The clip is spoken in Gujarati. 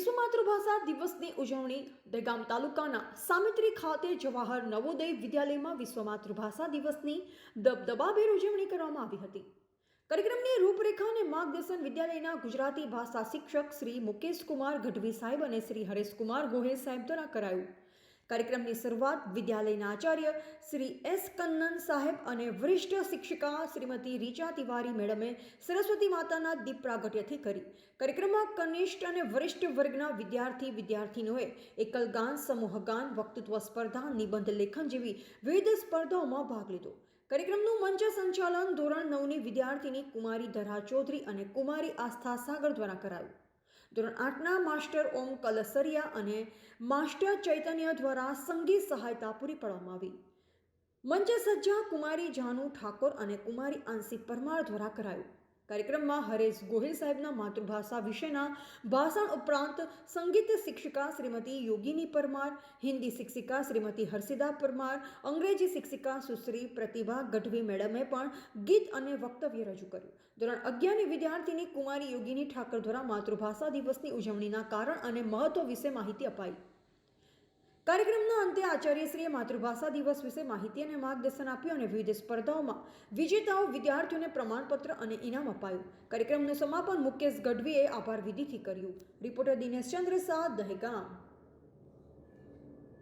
વિશ્વ માતૃભાષા દિવસની ઉજવણી દહેગામ તાલુકાના સામિત્રી ખાતે જવાહર નવોદય વિદ્યાલયમાં વિશ્વ માતૃભાષા દિવસની દબદબાભેર ઉજવણી કરવામાં આવી હતી। કાર્યક્રમની રૂપરેખા અને માર્ગદર્શન વિદ્યાલયના ગુજરાતી ભાષા શિક્ષક શ્રી મુકેશ કુમાર ગઢવી સાહેબ અને શ્રી હરેશ કુમાર ગોહેલ સાહેબ દ્વારા કરાયું। કાર્યક્રમની શરૂઆત વિદ્યાલયના આચાર્ય શ્રી એસ કન્નન સાહેબ અને વરિષ્ઠ શિક્ષિકા શ્રીમતી રીચા તિવારી મેડમે સરસ્વતી માતાના દીપ પ્રાગટ્યથી કરી। કાર્યક્રમમાં કનિષ્ઠ અને વરિષ્ઠ વર્ગના વિદ્યાર્થીનીઓએ એકલ ગાન, સમૂહ ગાન, વક્તૃત્વ સ્પર્ધા, નિબંધ લેખન જેવી વિવિધ સ્પર્ધાઓમાં ભાગ લીધો। કાર્યક્રમનું મંચ સંચાલન ધોરણ 9ની વિદ્યાર્થીની કુમારી ધરા ચૌધરી અને કુમારી આસ્થા સાગર દ્વારા કરાયું। ધોરણ 8ના માસ્ટર ઓમ કલસરિયા અને માસ્ટર ચૈતન્ય દ્વારા સંગીત સહાયતા પૂરી પાડવામાં આવી। મંચ સજ્જા કુમારી જાનુ ઠાકોર અને કુમારી આંશી પરમાર દ્વારા કરાયું। કાર્યક્રમમાં હરેશ ગોહિલ સાહેબના માતૃભાષા વિશેના ભાષણ ઉપરાંત સંગીત શિક્ષિકા શ્રીમતી યોગીની પરમાર, હિન્દી શિક્ષિકા શ્રીમતી હર્ષિદા પરમાર, અંગ્રેજી શિક્ષિકા સુશ્રી પ્રતિભા ગઢવી મેડમે પણ ગીત અને વક્તવ્ય રજૂ કર્યું। ધોરણ 11ની વિદ્યાર્થીની કુમારી યોગીની ઠાકર દ્વારા માતૃભાષા દિવસની ઉજવણીના કારણ અને મહત્વ વિશે માહિતી અપાઈ। કાર્યક્રમના અંતે આચાર્યશ્રીએ માતૃભાષા દિવસ વિશે માહિતી અને માર્ગદર્શન આપ્યું અને વિવિધ સ્પર્ધાઓમાં વિજેતાઓ વિદ્યાર્થીઓને પ્રમાણપત્ર અને ઇનામ અપાયું। કાર્યક્રમનું સમાપન મુકેશ ગઢવીએ આભાર વિધિથી કર્યું। રિપોર્ટર દિનેશ ચંદ્ર શાહ, દહેગામ।